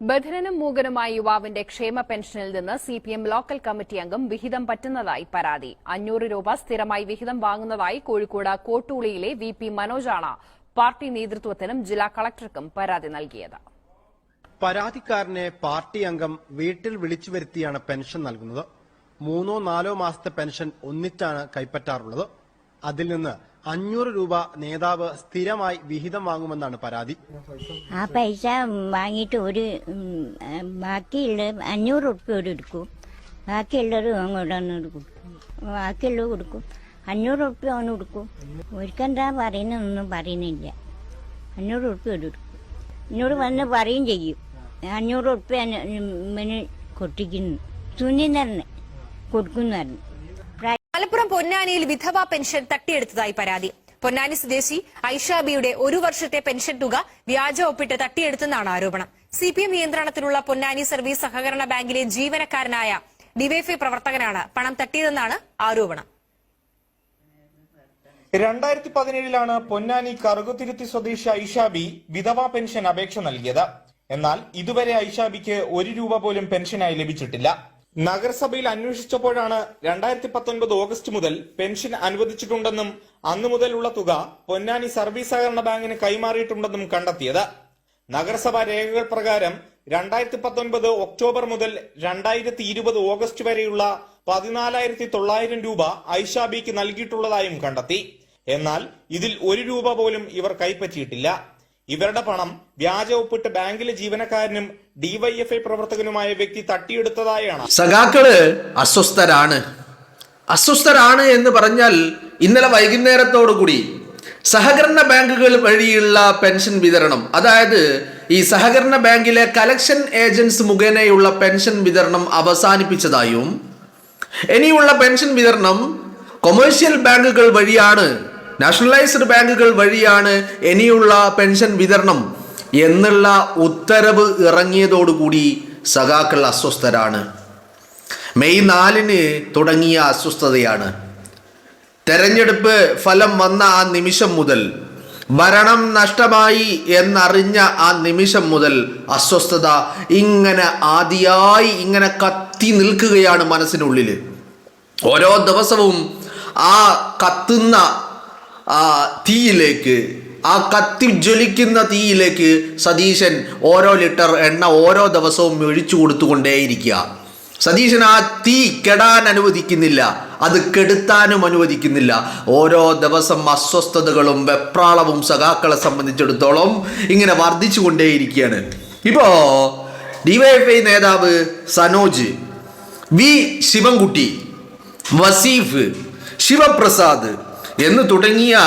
ബധിരനും മൂകനുമായ യുവാവിന്റെ ക്ഷേമ പെൻഷനിൽ നിന്ന് സിപിഎം ലോക്കൽ കമ്മിറ്റി അംഗം വിഹിതം പറ്റുന്നതായി പരാതി. 500 രൂപ സ്ഥിരമായി വിഹിതം വാങ്ങുന്നതായി കോഴിക്കോട് കോട്ടൂളിയിലെ വി.പി. മനോജാണ് പാർട്ടി നേതൃത്വത്തിനും ജില്ലാ കളക്ടർക്കും പരാതി നൽകിയത്. പരാതിക്കാരനെ പാർട്ടി അംഗം വീട്ടിൽ വിളിച്ചു വരുത്തിയാണ് പെൻഷൻ നൽകുന്നത്. 3-4 മാസത്തെ പെൻഷൻ ഒന്നിച്ചാണ് കൈപ്പറ്റാറുള്ളത്. അതിൽ നിന്ന് 500 രൂപ നേതാവ് സ്ഥിരമായി വിഹിതം വാങ്ങുമെന്നാണ് പരാതി. ആ പൈസ വാങ്ങിയിട്ട് ബാക്കിയുള്ള 500 റുപ്യ എടുക്കും, ബാക്കിയുള്ളത് അങ്ങോട്ടാണ് കൊടുക്കും, ബാക്കിയുള്ളത് കൊടുക്കും. 500 റുപ്യ അവന് കൊടുക്കും. ഒരിക്കെന്താ പറയുന്നതൊന്നും പറയുന്നില്ല. 500 റുപ്യ എടുക്കും. എന്നോട് വന്ന് പറയും ചെയ്യും, 500 റുപ്യ കൊട്ടിക്കുന്നു, സുനിതറിന് കൊടുക്കുന്നു. മലപ്പുറം പൊന്നാനിയിൽ വിധവാ പെൻഷൻ തട്ടിയെടുത്തതായി പരാതി. പൊന്നാനി സ്വദേശി ഐഷാബിയുടെ 1 വർഷത്തെ പെൻഷൻ തുക വ്യാജ ഒപ്പിട്ട് തട്ടിയെടുത്തെന്നാണ് ആരോപണം. സിപിഎം നിയന്ത്രണത്തിലുള്ള പൊന്നാനി സർവീസ് സഹകരണ ബാങ്കിലെ ജീവനക്കാരനായ ഡിവൈഎഫ്ഐ പ്രവർത്തകനാണ് പണം തട്ടിയതെന്നാണ് ആരോപണം. 2017 പൊന്നാനി കറുകുതിരുത്തി സ്വദേശി ഐഷാബി വിധവാ പെൻഷൻ അപേക്ഷ നൽകിയത്. എന്നാൽ ഇതുവരെ ഐഷാബിക്ക് 1 രൂപ പോലും പെൻഷനായി ലഭിച്ചിട്ടില്ല. നഗരസഭയിൽ അന്വേഷിച്ചപ്പോഴാണ് 2019 ഓഗസ്റ്റ് മുതൽ പെൻഷൻ അനുവദിച്ചിട്ടുണ്ടെന്നും അന്നു മുതലുള്ള തുക പൊന്നാനി സർവീസ് സഹകരണ ബാങ്കിന് കൈമാറിയിട്ടുണ്ടെന്നും കണ്ടെത്തിയത്. നഗരസഭാ രേഖകൾ പ്രകാരം 2019 ഒക്ടോബർ മുതൽ 2020 ഓഗസ്റ്റ് വരെയുള്ള 14,900 രൂപ ഐഷാബിക്ക് നൽകിയിട്ടുള്ളതായും കണ്ടെത്തി. എന്നാൽ ഇതിൽ 1 രൂപ പോലും ഇവർ കൈപ്പറ്റിയിട്ടില്ല. ഇവരുടെ പണം വ്യാജ ഒപ്പിട്ട് ബാങ്കിലെ ജീവനക്കാരനും ഡിവൈഎഫ്ഐ പ്രവർത്തകനുമായ വ്യക്തി തട്ടിയെടുത്തതായാണ്. സഖാക്കള് അസ്വസ്ഥരാണ് എന്ന് പറഞ്ഞാൽ ഇന്നലെ വൈകുന്നേരത്തോടുകൂടി സഹകരണ ബാങ്കുകൾ വഴിയുള്ള പെൻഷൻ വിതരണം, അതായത് ഈ സഹകരണ ബാങ്കിലെ കലക്ഷൻ ഏജൻസ് മുഖേനയുള്ള പെൻഷൻ വിതരണം അവസാനിപ്പിച്ചതായും ഇനിയുള്ള പെൻഷൻ വിതരണം കൊമേഴ്ഷ്യൽ ബാങ്കുകൾ വഴിയാണ്, നാഷണലൈസ്ഡ് ബാങ്കുകൾ വഴിയാണ് ഇനിയുള്ള പെൻഷൻ വിതരണം എന്നുള്ള ഉത്തരവ് ഇറങ്ങിയതോടുകൂടി സഖാക്കൾ അസ്വസ്ഥരാണ്. മെയ് 4 തുടങ്ങിയ അസ്വസ്ഥതയാണ്. തെരഞ്ഞെടുപ്പ് ഫലം വന്ന ആ നിമിഷം മുതൽ, ഭരണം നഷ്ടമായി എന്നറിഞ്ഞ ആ നിമിഷം മുതൽ അസ്വസ്ഥത ഇങ്ങനെ കത്തി നിൽക്കുകയാണ് മനസ്സിനുള്ളിൽ. ഓരോ ദിവസവും ആ കത്തുന്ന തീയിലേക്ക്, ആ കത്തി ജ്വലിക്കുന്ന തീയിലേക്ക് സതീശൻ ഓരോ ലിറ്റർ എണ്ണ ഓരോ ദിവസവും ഒഴിച്ചു കൊടുത്തുകൊണ്ടേയിരിക്കുക. സതീശൻ ആ തീ കെടാൻ അനുവദിക്കുന്നില്ല, അത് കെടുത്താനും അനുവദിക്കുന്നില്ല. ഓരോ ദിവസം അസ്വസ്ഥതകളും വെപ്രാളവും സഖാക്കളെ സംബന്ധിച്ചിടത്തോളം ഇങ്ങനെ വർദ്ധിച്ചു കൊണ്ടേയിരിക്കുകയാണ്. ഇപ്പോ ഡിവൈഎഫ്ഐ നേതാവ് സനോജ്, വി ശിവൻകുട്ടി, വസീഫ്, ശിവപ്രസാദ് എന്ന് തുടങ്ങിയ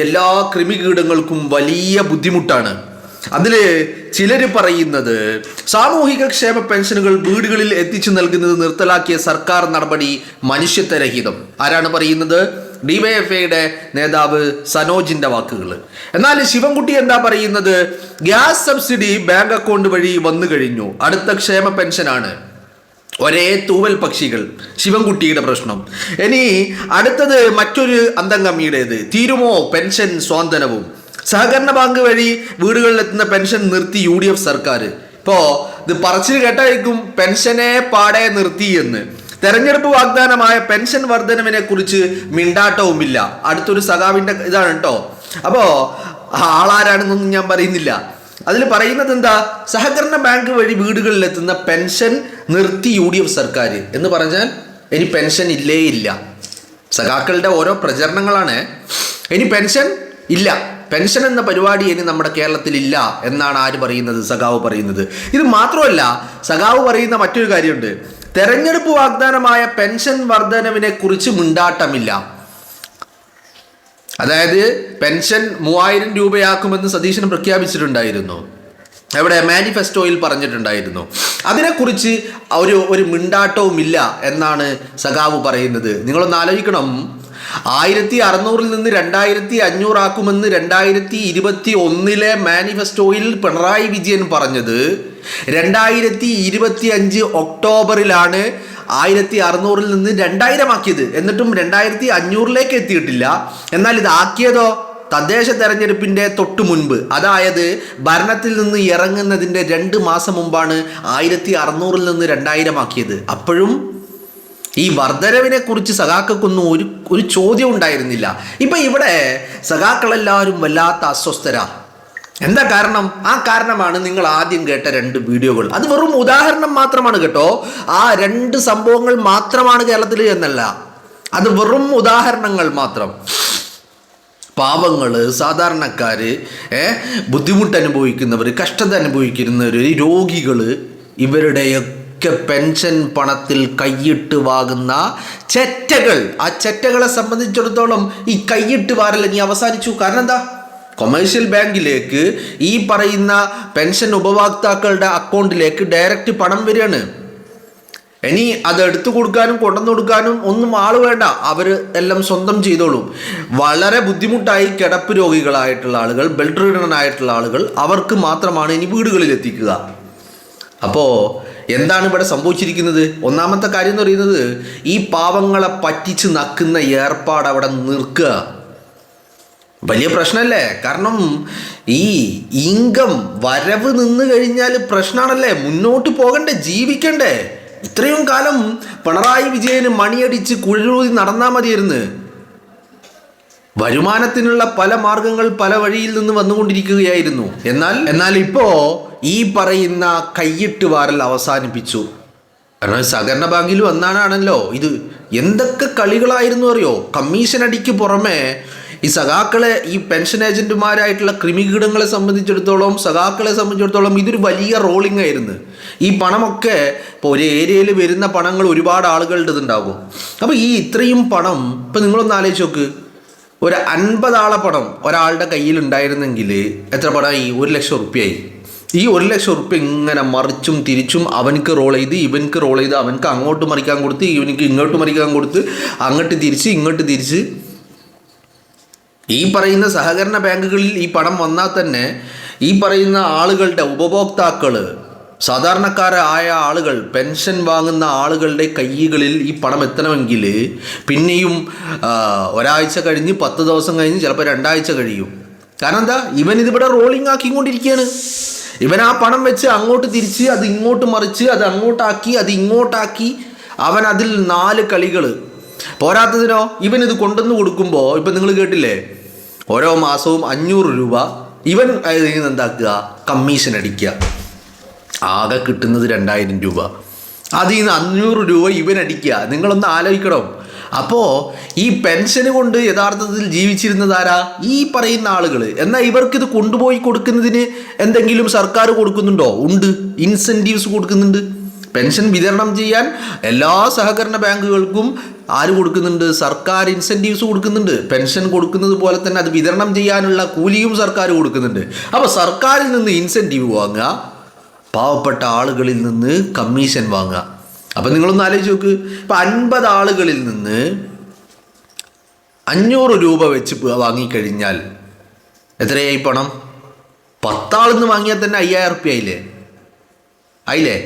എല്ലാ കൃമികീടങ്ങൾക്കും വലിയ ബുദ്ധിമുട്ടാണ്. അതില് ചിലര് പറയുന്നത് സാമൂഹിക ക്ഷേമ പെൻഷനുകൾ വീടുകളിൽ എത്തിച്ചു നൽകുന്നത് നിർത്തലാക്കിയ സർക്കാർ നടപടി മനുഷ്യത്വരഹിതം. ആരാണ് പറയുന്നത്? ഡിവൈഎഫ്ഐയുടെ നേതാവ് സനോജിന്റെ വാക്കുകൾ. എന്നാൽ ശിവൻകുട്ടി എന്താ പറയുന്നത്? ഗ്യാസ് സബ്സിഡി ബാങ്ക് അക്കൗണ്ട് വഴി വന്നു കഴിഞ്ഞു, അടുത്ത ക്ഷേമ പെൻഷനാണ്. ഒരേ തൂവൽ പക്ഷികൾ, ശിവൻകുട്ടിയുടെ പ്രശ്നം. ഇനി അടുത്തത് മറ്റൊരു അന്തംഗമ്മിയുടേത്, തീരുമോ പെൻഷൻ സ്വാന്തനവും? സഹകരണ ബാങ്ക് വഴി വീടുകളിലെത്തുന്ന പെൻഷൻ നിർത്തി UDF സർക്കാർ. ഇപ്പോ ഇത് പറച്ചിൽ കേട്ടായിരിക്കും പെൻഷനെ പാടെ നിർത്തി എന്ന്. തെരഞ്ഞെടുപ്പ് വാഗ്ദാനമായ പെൻഷൻ വർധനവിനെ കുറിച്ച് മിണ്ടാട്ടവുമില്ല. അടുത്തൊരു സഖാവിന്റെ ഇതാണ് കേട്ടോ. അപ്പോ ആളാരാണെന്നൊന്നും ഞാൻ പറയുന്നില്ല. അതിൽ പറയുന്നത് എന്താ? സഹകരണ ബാങ്ക് വഴി വീടുകളിലെത്തുന്ന പെൻഷൻ നിർത്തി UDF സർക്കാർ എന്ന് പറഞ്ഞാൽ ഇനി പെൻഷൻ ഇല്ലേ ഇല്ല. സഖാക്കളുടെ ഓരോ പ്രചരണങ്ങളാണ്. ഇനി പെൻഷൻ ഇല്ല, പെൻഷൻ എന്ന പരിപാടി ഇനി നമ്മുടെ കേരളത്തിൽ ഇല്ല എന്നാണ് ആര് പറയുന്നത്? സഖാവ് പറയുന്നത്. ഇത് മാത്രമല്ല, സഖാവ് പറയുന്ന മറ്റൊരു കാര്യമുണ്ട്. തെരഞ്ഞെടുപ്പ് വാഗ്ദാനമായ പെൻഷൻ വർധനവിനെ കുറിച്ച് മിണ്ടാട്ടമില്ല. അതായത് പെൻഷൻ 3000 രൂപയാക്കുമെന്ന് സതീശൻ പ്രഖ്യാപിച്ചിട്ടുണ്ടായിരുന്നു, അവിടെ മാനിഫെസ്റ്റോയിൽ പറഞ്ഞിട്ടുണ്ടായിരുന്നു. അതിനെക്കുറിച്ച് ഒരു മിണ്ടാട്ടവുമില്ല എന്നാണ് സഖാവ് പറയുന്നത്. നിങ്ങളൊന്ന് ആലോചിക്കണം, 1600 നിന്ന് 2500 ആക്കുമെന്ന് 2021 മാനിഫെസ്റ്റോയിൽ പിണറായി വിജയൻ പറഞ്ഞത് 2025 ഒക്ടോബറിലാണ് 1600 നിന്ന് 2000 ആക്കിയത്. എന്നിട്ടും 2500 എത്തിയിട്ടില്ല. എന്നാൽ ഇത് ആക്കിയതോ തദ്ദേശ തെരഞ്ഞെടുപ്പിൻ്റെ തൊട്ട് മുൻപ്, അതായത് ഭരണത്തിൽ നിന്ന് ഇറങ്ങുന്നതിൻ്റെ 2 മാസം മുമ്പാണ് 1600 നിന്ന് 2000 ആക്കിയത്. അപ്പോഴും ഈ വർധനവിനെ കുറിച്ച് സഖാക്കൾക്കൊന്നും ഒരു ചോദ്യം ഉണ്ടായിരുന്നില്ല. ഇപ്പൊ ഇവിടെ സഖാക്കളെല്ലാവരും വല്ലാത്ത അസ്വസ്ഥരാ. എന്താ കാരണം? ആ കാരണമാണ് നിങ്ങൾ ആദ്യം കേട്ട 2 വീഡിയോകൾ. അത് വെറും ഉദാഹരണം മാത്രമാണ് കേട്ടോ. ആ 2 സംഭവങ്ങൾ മാത്രമാണ് കേരളത്തിൽ എന്നല്ല, അത് വെറും ഉദാഹരണങ്ങൾ മാത്രം. പാവങ്ങള്, സാധാരണക്കാര്, ബുദ്ധിമുട്ട് അനുഭവിക്കുന്നവർ, കഷ്ടത അനുഭവിക്കുന്നവർ, രോഗികള്, ഇവരുടെയൊക്കെ പെൻഷൻ പണത്തിൽ കൈയിട്ട് വാങ്ങുന്ന ചെറ്റകൾ, ആ ചെറ്റകളെ സംബന്ധിച്ചിടത്തോളം ഈ കൈയിട്ട് വാരൽ ഇനി അവസാനിച്ചു. കാരണം എന്താ? കൊമേഴ്ഷ്യൽ ബാങ്കിലേക്ക് ഈ പറയുന്ന പെൻഷൻ ഉപഭോക്താക്കളുടെ അക്കൗണ്ടിലേക്ക് ഡയറക്റ്റ് പണം വരികയാണ്. ഇനി അത് എടുത്തു കൊടുക്കാനും കൊണ്ടുവന്നു കൊടുക്കാനും ഒന്നും ആള് വേണ്ട, അവർ എല്ലാം സ്വന്തം ചെയ്തോളും. വളരെ ബുദ്ധിമുട്ടായി കിടപ്പ് രോഗികളായിട്ടുള്ള ആളുകൾ, ബെഡ് റിഡൺ ആയിട്ടുള്ള ആളുകൾ, അവർക്ക് മാത്രമാണ് ഇനി വീടുകളിൽ എത്തിക്കുക. അപ്പോൾ എന്താണ് ഇവിടെ സംഭവിച്ചിരിക്കുന്നത്? ഒന്നാമത്തെ കാര്യം എന്ന് പറയുന്നത്, ഈ പാവങ്ങളെ പറ്റിച്ച് നക്കുന്ന ഏർപ്പാട് അവിടെ നിൽക്കുക. വലിയ പ്രശ്നമല്ലേ? കാരണം ഈ ഇൻകം വരവ് നിന്ന് കഴിഞ്ഞാൽ പ്രശ്നമാണല്ലേ. മുന്നോട്ട് പോകണ്ടേ, ജീവിക്കണ്ടേ? ഇത്രയും കാലം പിണറായി വിജയന് മണിയടിച്ച് കുഴലൂതി നടന്നാൽ മതിയായിരുന്നു. വരുമാനത്തിനുള്ള പല മാർഗങ്ങൾ പല വഴിയിൽ നിന്ന് വന്നുകൊണ്ടിരിക്കുകയായിരുന്നു. എന്നാൽ ഇപ്പോ ഈ പറയുന്ന കൈയിട്ട് വാരൽ അവസാനിപ്പിച്ചു. കാരണം സഹകരണ ബാങ്കിൽ വന്നാണല്ലോ ഇത്. എന്തൊക്കെ കളികളായിരുന്നു അറിയോ? കമ്മീഷൻ അടിക്ക് പുറമെ ഈ സഖാക്കളെ, ഈ പെൻഷൻ ഏജന്റുമാരായിട്ടുള്ള കൃമികീടങ്ങളെ സംബന്ധിച്ചിടത്തോളം, സഖാക്കളെ സംബന്ധിച്ചിടത്തോളം ഇതൊരു വലിയ റോളിംഗ് ആയിരുന്നു. ഈ പണമൊക്കെ ഇപ്പോൾ ഒരു ഏരിയയിൽ വരുന്ന പണങ്ങൾ ഒരുപാട് ആളുകളുടെ ഇതുണ്ടാകും. അപ്പോൾ ഈ ഇത്രയും പണം ഇപ്പം നിങ്ങളൊന്ന് ആലോചിച്ച് നോക്ക്. ഒരു 50 ആളെ പണം ഒരാളുടെ കയ്യിൽ ഉണ്ടായിരുന്നെങ്കിൽ എത്ര പണമായി? 1 ലക്ഷം റുപ്യയായി. ഈ 1 ലക്ഷം റുപ്യ ഇങ്ങനെ മറിച്ചും തിരിച്ചും അവനക്ക് റോൾ ചെയ്ത്, ഇവനക്ക് റോൾ ചെയ്ത്, അവനക്ക് അങ്ങോട്ട് മറിക്കാൻ കൊടുത്ത്, ഇവനക്ക് ഇങ്ങോട്ട് മറിക്കാൻ കൊടുത്ത്, അങ്ങോട്ട് തിരിച്ച് ഇങ്ങോട്ട് തിരിച്ച്. ഈ പറയുന്ന സഹകരണ ബാങ്കുകളിൽ ഈ പണം വന്നാൽ തന്നെ ഈ പറയുന്ന ആളുകളുടെ ഉപഭോക്താക്കൾ, സാധാരണക്കാരായ ആളുകൾ, പെൻഷൻ വാങ്ങുന്ന ആളുകളുടെ കൈകളിൽ ഈ പണം എത്തണമെങ്കിൽ പിന്നെയും ഒരാഴ്ച കഴിഞ്ഞ്, 10 ദിവസം കഴിഞ്ഞ്, ചിലപ്പോൾ 2 ആഴ്ച കഴിയും. കാരണം എന്താ? ഇവൻ ഇതിവിടെ റോളിംഗ് ആക്കിക്കൊണ്ടിരിക്കുകയാണ്. ഇവൻ ആ പണം വെച്ച് അങ്ങോട്ട് തിരിച്ച്, അത് ഇങ്ങോട്ട് മറിച്ച്, അത് അങ്ങോട്ടാക്കി, അത് ഇങ്ങോട്ടാക്കി, അവൻ അതിൽ 4 കളികൾ. പോരാത്തതിനോ ഇവൻ ഇത് കൊണ്ടുവന്ന് കൊടുക്കുമ്പോൾ ഇപ്പം നിങ്ങൾ കേട്ടില്ലേ, ഓരോ മാസവും 500 രൂപ ഇവൻ എന്താക്കുക, കമ്മീഷൻ അടിക്കുക. ആകെ കിട്ടുന്നത് 2000 രൂപ. അതിൽ നിന്ന് 500 രൂപ ഇവൻ അടിക്കുക. നിങ്ങളൊന്ന് ആലോചിക്കണം. അപ്പോൾ ഈ പെൻഷന് കൊണ്ട് യഥാർത്ഥത്തിൽ ജീവിച്ചിരുന്നത് ആരാ? ഈ പറയുന്ന ആളുകൾ. എന്നാൽ ഇവർക്കിത് കൊണ്ടുപോയി കൊടുക്കുന്നതിന് എന്തെങ്കിലും സർക്കാർ കൊടുക്കുന്നുണ്ടോ? ഉണ്ട്, ഇൻസെൻറ്റീവ്സ് കൊടുക്കുന്നുണ്ട്. പെൻഷൻ വിതരണം ചെയ്യാൻ എല്ലാ സഹകരണ ബാങ്കുകൾക്കും ആര് കൊടുക്കുന്നുണ്ട്? സർക്കാർ ഇൻസെൻറ്റീവ്സ് കൊടുക്കുന്നുണ്ട്. പെൻഷൻ കൊടുക്കുന്നത് പോലെ തന്നെ അത് വിതരണം ചെയ്യാനുള്ള കൂലിയും സർക്കാർ കൊടുക്കുന്നുണ്ട്. അപ്പോൾ സർക്കാരിൽ നിന്ന് ഇൻസെൻറ്റീവ് വാങ്ങുക, പാവപ്പെട്ട ആളുകളിൽ നിന്ന് കമ്മീഷൻ വാങ്ങുക. അപ്പം നിങ്ങളൊന്ന് ആലോചിച്ച് നോക്ക്. ഇപ്പം 50 ആളുകളിൽ നിന്ന് 500 രൂപ വെച്ച് വാങ്ങിക്കഴിഞ്ഞാൽ എത്രയായി പണം? 10 ആളിൽ നിന്ന് വാങ്ങിയാൽ തന്നെ 5000 റുപ്യ ആയില്ലേ?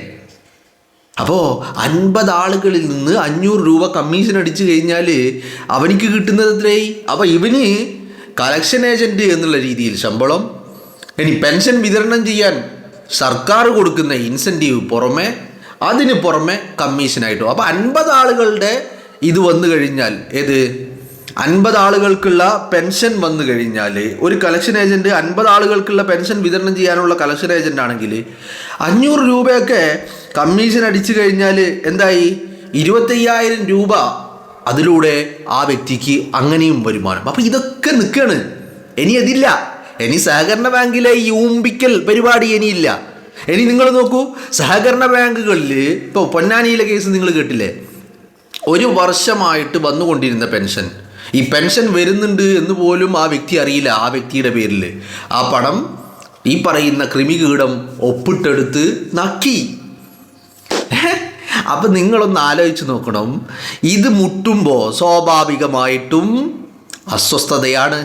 അപ്പോൾ 50 ആളുകളിൽ നിന്ന് 500 രൂപ കമ്മീഷൻ അടിച്ചു കഴിഞ്ഞാൽ അവനിക്ക് കിട്ടുന്നത് എത്രയായി? അപ്പോൾ ഇവന് കളക്ഷൻ ഏജൻറ്റ് എന്നുള്ള രീതിയിൽ ശമ്പളം, ഇനി പെൻഷൻ വിതരണം ചെയ്യാൻ സർക്കാർ കൊടുക്കുന്ന ഇൻസെൻറ്റീവ് പുറമെ, അതിന് പുറമെ കമ്മീഷനായിട്ടും. അപ്പോൾ 50 ആളുകളുടെ ഇത് വന്നു കഴിഞ്ഞാൽ, ഏത് 50 ആളുകൾക്കുള്ള പെൻഷൻ വന്നു കഴിഞ്ഞാൽ, ഒരു കളക്ഷൻ ഏജൻറ്റ് 50 ആളുകൾക്കുള്ള പെൻഷൻ വിതരണം ചെയ്യാനുള്ള കളക്ഷൻ ഏജൻ്റ് ആണെങ്കിൽ 500 രൂപയൊക്കെ കമ്മീഷൻ അടിച്ചു കഴിഞ്ഞാൽ എന്തായി? 25,000 രൂപ അതിലൂടെ ആ വ്യക്തിക്ക് അങ്ങനെയും വരുമാനം. അപ്പോൾ ഇതൊക്കെ നിൽക്കുകയാണ്. ഇനി അതില്ല. ഇനി സഹകരണ ബാങ്കിലെ ഈ ഊമ്പിക്കൽ പരിപാടി ഇനിയില്ല. ഇനി നിങ്ങൾ നോക്കൂ, സഹകരണ ബാങ്കുകളിൽ ഇപ്പോൾ പൊന്നാനിയിലെ കേസ് നിങ്ങൾ കേട്ടില്ലേ? 1 വർഷമായിട്ട് വന്നുകൊണ്ടിരുന്ന പെൻഷൻ, ഈ പെൻഷൻ വരുന്നുണ്ട് എന്ന് പോലും ആ വ്യക്തി അറിയില്ല. ആ വ്യക്തിയുടെ പേരിൽ ആ പണം ഈ പറയുന്ന കൃമികീടം ഒപ്പിട്ടെടുത്ത് നക്കി. അപ്പം നിങ്ങളൊന്ന് ആലോചിച്ച് നോക്കണം. ഇത് മുട്ടുമ്പോൾ സ്വാഭാവികമായിട്ടും അസ്വസ്ഥതയാണ്.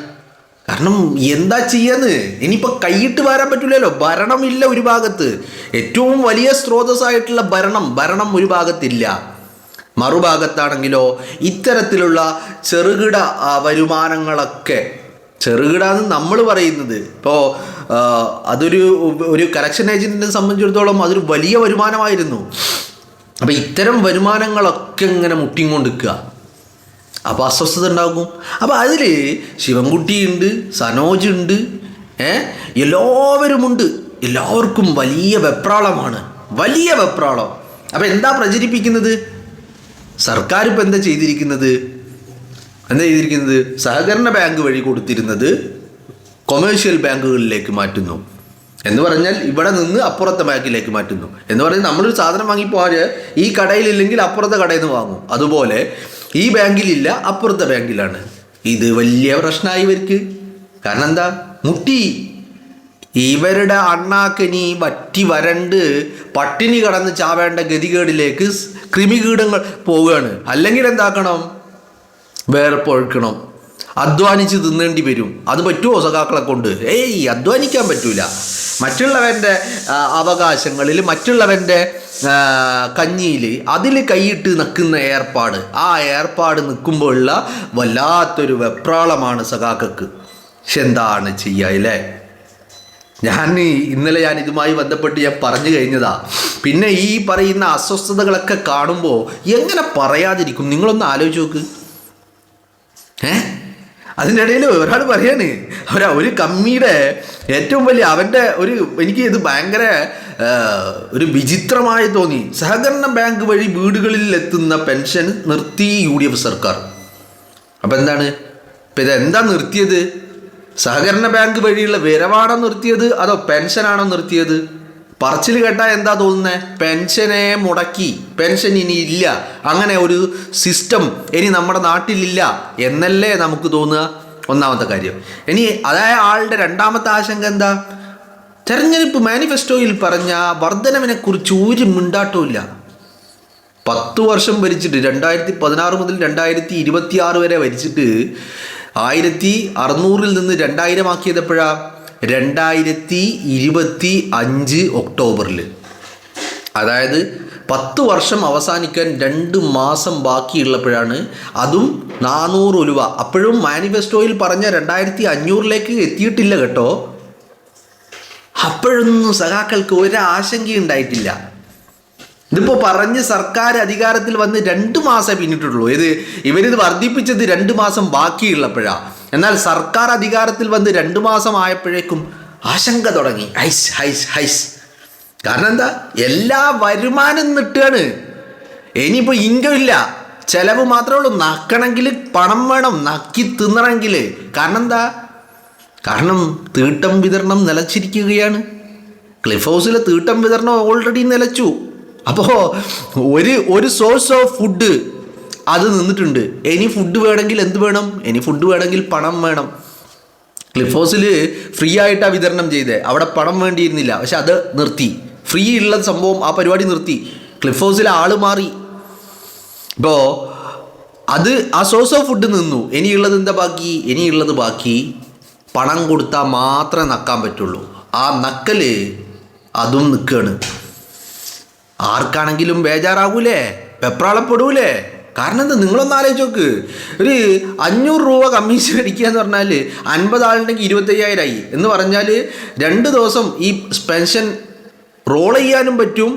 കാരണം എന്താ ചെയ്യാന്ന്? ഇനിയിപ്പോൾ കൈയിട്ട് വരാൻ പറ്റില്ലല്ലോ. ഭരണമില്ല ഒരു ഭാഗത്ത്. ഏറ്റവും വലിയ സ്രോതസ്സായിട്ടുള്ള ഭരണം ഒരു ഭാഗത്തില്ല. മറുഭാഗത്താണെങ്കിലോ ഇത്തരത്തിലുള്ള ചെറുകിട വരുമാനങ്ങളൊക്കെ ചെറുകിടാന്ന് നമ്മൾ പറയുന്നത്. ഇപ്പോൾ അതൊരു കലക്ഷൻ ഏജന്റിനെ സംബന്ധിച്ചിടത്തോളം അതൊരു വലിയ വരുമാനമായിരുന്നു. അപ്പം ഇത്തരം വരുമാനങ്ങളൊക്കെ ഇങ്ങനെ മുട്ടിക്കൊണ്ടിരിക്കുക. അപ്പോൾ അസ്വസ്ഥത ഉണ്ടാകും. അപ്പോൾ അതിൽ ശിവൻകുട്ടിയുണ്ട്, സനോജ് ഉണ്ട്, എല്ലാവരുമുണ്ട്. എല്ലാവർക്കും വലിയ വെപ്രാളമാണ്, വലിയ വെപ്രാളം. അപ്പം എന്താ പ്രചരിപ്പിക്കുന്നത്? സർക്കാർ ഇപ്പം എന്താ ചെയ്തിരിക്കുന്നത്? സഹകരണ ബാങ്ക് വഴി കൊടുത്തിരുന്നത് കൊമേഴ്ഷ്യൽ ബാങ്കുകളിലേക്ക് മാറ്റുന്നു എന്ന് പറഞ്ഞാൽ ഇവിടെ നിന്ന് അപ്പുറത്തെ ബാങ്കിലേക്ക് മാറ്റുന്നു എന്ന് പറഞ്ഞാൽ നമ്മളൊരു സാധനം വാങ്ങിപ്പോയാൽ ഈ കടയിലില്ലെങ്കിൽ അപ്പുറത്തെ കടയിൽ നിന്ന് വാങ്ങും. അതുപോലെ ഈ ബാങ്കിലില്ല, അപ്പുറത്തെ ബാങ്കിലാണ്. ഇത് വലിയ പ്രശ്നമായി ഇവർക്ക്. കാരണം എന്താ? മുട്ടി. ഇവരുടെ അണ്ണാക്കനി വറ്റി വരണ്ട് പട്ടിണി കടന്ന് ചാവേണ്ട ഗതികേടിലേക്ക് കൃമികീടങ്ങൾ പോവുകയാണ്. അല്ലെങ്കിൽ എന്താക്കണം? വേറെ പൊഴുക്കണം, അധ്വാനിച്ച് തിന്നേണ്ടി വരും. അത് പറ്റുമോ സഖാക്കളെ കൊണ്ട്? അധ്വാനിക്കാൻ പറ്റൂല. മറ്റുള്ളവൻ്റെ അവകാശങ്ങളിൽ, മറ്റുള്ളവൻ്റെ കഞ്ഞിയിൽ അതിൽ കൈയിട്ട് നിൽക്കുന്ന ഏർപ്പാട്, ആ ഏർപ്പാട് നിൽക്കുമ്പോഴുള്ള വല്ലാത്തൊരു വെപ്രാളമാണ് സഖാക്കൾക്ക്. പക്ഷെ എന്താണ് ചെയ്യുക അല്ലേ? ഇന്നലെ ഞാൻ ഇതുമായി ബന്ധപ്പെട്ട് ഞാൻ പറഞ്ഞു കഴിഞ്ഞതാ. പിന്നെ ഈ പറയുന്ന അസ്വസ്ഥതകളൊക്കെ കാണുമ്പോൾ എങ്ങനെ പറയാതിരിക്കും? നിങ്ങളൊന്ന് ആലോചിച്ച് നോക്ക്. അതിൻ്റെ ഇടയിൽ ഒരാൾ പറയാണ്, ഒരു കമ്മിയുടെ ഏറ്റവും വലിയ അവൻ്റെ എനിക്ക് ഇത് ഭയങ്കര ഒരു വിചിത്രമായി തോന്നി. സഹകരണ ബാങ്ക് വഴി വീടുകളിൽ എത്തുന്ന പെൻഷൻ നിർത്തി UDF സർക്കാർ. അപ്പം എന്താണ് ഇപ്പം ഇതെന്താ നിർത്തിയത്? സഹകരണ ബാങ്ക് വഴിയുള്ള വരവാണോ നിർത്തിയത്, അതോ പെൻഷനാണോ നിർത്തിയത്? പറച്ചിൽ കേട്ടാൽ എന്താ തോന്നുന്നത്? പെൻഷനെ മുടക്കി, പെൻഷൻ ഇനി ഇല്ല, അങ്ങനെ ഒരു സിസ്റ്റം ഇനി നമ്മുടെ നാട്ടിലില്ല എന്നല്ലേ നമുക്ക് തോന്നുക. ഒന്നാമത്തെ കാര്യം. ഇനി അതായ ആളുടെ രണ്ടാമത്തെ ആശങ്ക എന്താ? തെരഞ്ഞെടുപ്പ് മാനിഫെസ്റ്റോയിൽ പറഞ്ഞ വർധനവിനെ കുറിച്ച് ഒരു മിണ്ടാട്ടവും ഇല്ല. 10 വർഷം ഭരിച്ചിട്ട് 2016 മുതൽ 2026 വരെ ഭരിച്ചിട്ട് 1600 നിന്ന് 2000 ആക്കിയത് എപ്പോഴാ? 2025 ഒക്ടോബറിൽ. അതായത് 10 വർഷം അവസാനിക്കാൻ 2 മാസം ബാക്കിയുള്ളപ്പോഴാണ്. അതും 400 രൂപ. അപ്പോഴും മാനിഫെസ്റ്റോയിൽ പറഞ്ഞ 2500 എത്തിയിട്ടില്ല കേട്ടോ. അപ്പോഴൊന്നും സഖാക്കൾക്ക് ഒരാശങ്കയുണ്ടായിട്ടില്ല. ഇതിപ്പോൾ പറഞ്ഞ് സർക്കാർ അധികാരത്തിൽ വന്ന് 2 മാസം പിന്നിട്ടുള്ളൂ. ഇവരിത് വർദ്ധിപ്പിച്ചത് 2 മാസം ബാക്കിയുള്ളപ്പോഴാണ്. എന്നാൽ സർക്കാർ അധികാരത്തിൽ വന്ന് 2 മാസം ആയപ്പോഴേക്കും ആശങ്ക തുടങ്ങി. ഹൈസ്. കാരണം എന്താ? എല്ലാ വരുമാനം നിട്ടുകയാണ്. ഇനിയിപ്പോൾ ഇൻകം ഇല്ല, ചെലവ് മാത്രമേ ഉള്ളൂ. നക്കണമെങ്കിൽ പണം വേണം, നക്കി തിന്നണമെങ്കിൽ. കാരണം എന്താ? കാരണം തീട്ടം വിതരണം നിലച്ചിരിക്കുകയാണ്. ക്ലിഫ് ഹൗസിലെ തീട്ടം വിതരണം ഓൾറെഡി നിലച്ചു. അപ്പോൾ ഒരു സോഴ്സ് ഓഫ് ഫുഡ് അത് നിന്നിട്ടുണ്ട്. ഇനി ഫുഡ് വേണമെങ്കിൽ എന്ത് വേണം? ഇനി ഫുഡ് വേണമെങ്കിൽ പണം വേണം. ക്ലിഫ് ഹൗസിൽ ഫ്രീ ആയിട്ടാണ് വിതരണം ചെയ്തത്. അവിടെ പണം വേണ്ടിയിരുന്നില്ല, പക്ഷെ അത് നിർത്തി. ഫ്രീ ഉള്ള സംഭവം, ആ പരിപാടി നിർത്തി. ക്ലിഫ് ഹൗസിലെ ആൾ മാറി. ഇപ്പോൾ ആ സോഴ്സ് ഓഫ് ഫുഡ് നിന്നു. ഇനിയുള്ളത് എന്താ ബാക്കി? ഇനിയുള്ളത് ബാക്കി പണം കൊടുത്താൽ മാത്രമേ നക്കാൻ പറ്റുള്ളൂ. ആ നക്കല് അതും നിൽക്കുകയാണ്. ആർക്കാണെങ്കിലും ബേജാറാകൂലേ, വെപ്രാളപ്പെടൂലേ? കാരണം എന്താ? നിങ്ങളൊന്ന് ആലോചിച്ച് നോക്ക്. ഒരു 500 രൂപ കമ്മീഷൻ അടിക്കുക എന്ന് പറഞ്ഞാൽ 50 ആളുണ്ടെങ്കിൽ 25,000 ആയി എന്ന് പറഞ്ഞാൽ 2 ദിവസം ഈ പെൻഷൻ റോൾ ചെയ്യാനും പറ്റും.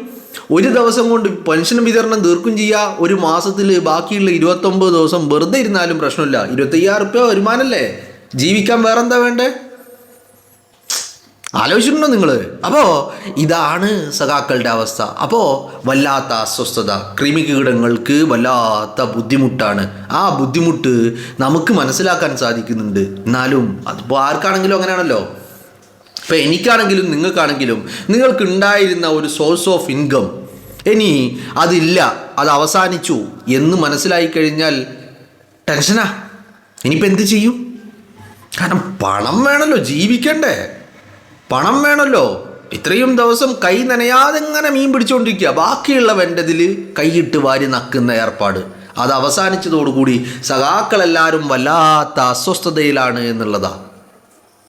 ഒരു ദിവസം കൊണ്ട് പെൻഷൻ വിതരണം തീർക്കും ചെയ്യുക. ഒരു മാസത്തിൽ ബാക്കിയുള്ള 29 ദിവസം വെറുതെ ഇരുന്നാലും പ്രശ്നമില്ല. 25,000 രൂപ വരുമാനമല്ലേ? ജീവിക്കാൻ വേറെന്താ വേണ്ടേ? ആലോചിച്ചിട്ടുണ്ടോ നിങ്ങൾ? അപ്പോൾ ഇതാണ് സഖാക്കളുടെ അവസ്ഥ. അപ്പോൾ വല്ലാത്ത അസ്വസ്ഥത, കൃമികീടങ്ങൾക്ക് വല്ലാത്ത ബുദ്ധിമുട്ടാണ്. ആ ബുദ്ധിമുട്ട് നമുക്ക് മനസ്സിലാക്കാൻ സാധിക്കുന്നുണ്ട്. എന്നാലും അതിപ്പോൾ ആർക്കാണെങ്കിലും അങ്ങനെയാണല്ലോ. ഇപ്പോൾ എനിക്കാണെങ്കിലും നിങ്ങൾക്കാണെങ്കിലും നിങ്ങൾക്കുണ്ടായിരുന്ന ഒരു സോഴ്സ് ഓഫ് ഇൻകം ഇനി അതില്ല, അത് അവസാനിച്ചു എന്ന് മനസ്സിലായി കഴിഞ്ഞാൽ ടെൻഷനാ. ഇനിയിപ്പോൾ എന്ത് ചെയ്യും? കാരണം പണം വേണമല്ലോ, ജീവിക്കണ്ടേ? പണം വേണമല്ലോ. ഇത്രയും ദിവസം കൈ നനയാതെ ഇങ്ങനെ മീൻ പിടിച്ചുകൊണ്ടിരിക്കുക. ബാക്കിയുള്ളവൻ്റെതിൽ കൈയിട്ട് വാരി നക്കുന്ന ഏർപ്പാട് അത് അവസാനിച്ചതോടുകൂടി സഖാക്കളെല്ലാവരും വല്ലാത്ത അസ്വസ്ഥതയിലാണ് എന്നുള്ളതാണ്.